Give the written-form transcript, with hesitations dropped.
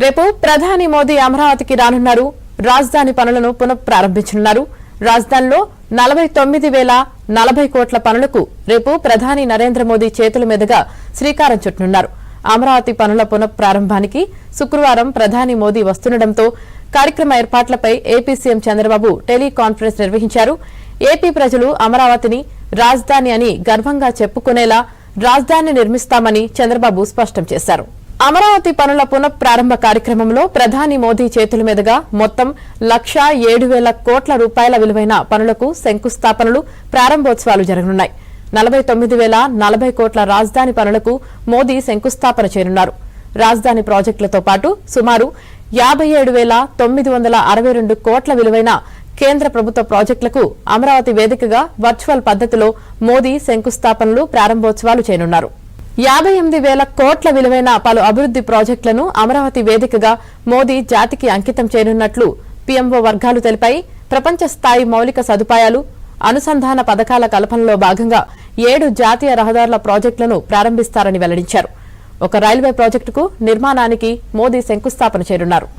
రేపు ప్రధాని మోదీ అమరావతికి రానున్నారు. రాజధాని పనులను పునఃప్రారంభించనున్నారు. రాజధానిలో 49,040 కోట్ల పనులకు రేపు ప్రధాని నరేంద్ర మోదీ చేతుల మీదుగా శ్రీకారం చుట్టనున్నారు. అమరావతి పనుల పునఃప్రారంభానికి శుక్రవారం ప్రధాని మోదీ వస్తుండటంతో కార్యక్రమ ఏర్పాట్లపై ఏపీ సీఎం చంద్రబాబు టెలికాన్ఫరెన్స్ నిర్వహించారు. ఏపీ ప్రజలు అమరావతిని రాజధాని అని గర్వంగా చెప్పుకునేలా రాజధాని నిర్మిస్తామని చంద్రబాబు స్పష్టం చేశారు. అమరావతి పనుల పునఃప్రారంభ కార్యక్రమంలో ప్రధాని మోదీ చేతుల మీదుగా మొత్తం 1,07,000 కోట్ల రూపాయల విలువైన పనులకు శంకుస్థాపనలు, ప్రారంభోత్సవాలు జరగనున్నాయి. 49,040 కోట్ల రాజధాని పనులకు మోదీ శంకుస్థాపన చేయనున్నారు. రాజధాని ప్రాజెక్టులతో పాటు సుమారు 57,962 కోట్ల విలువైన కేంద్ర ప్రభుత్వ ప్రాజెక్టులకు అమరావతి వేదికగా వర్చువల్ పద్దతిలో మోదీ శంకుస్థాపనలు, ప్రారంభోత్సవాలు చేయనున్నారు. 58,000 కోట్ల విలువైన పలు అభివృద్ది ప్రాజెక్టులను అమరావతి వేదికగా మోదీ జాతికి అంకితం చేయనున్నట్లు పీఎంఓ వర్గాలు తెలిపాయి. ప్రపంచ స్థాయి మౌలిక సదుపాయాలు, అనుసంధాన పథకాల కల్పనలో భాగంగా 7 జాతీయ రహదారుల ప్రాజెక్టులను ప్రారంభిస్తారని వెల్లడించారు. ఒక రైల్వే ప్రాజెక్టుకు నిర్మాణానికి మోదీ శంకుస్థాపన చేయనున్నారు.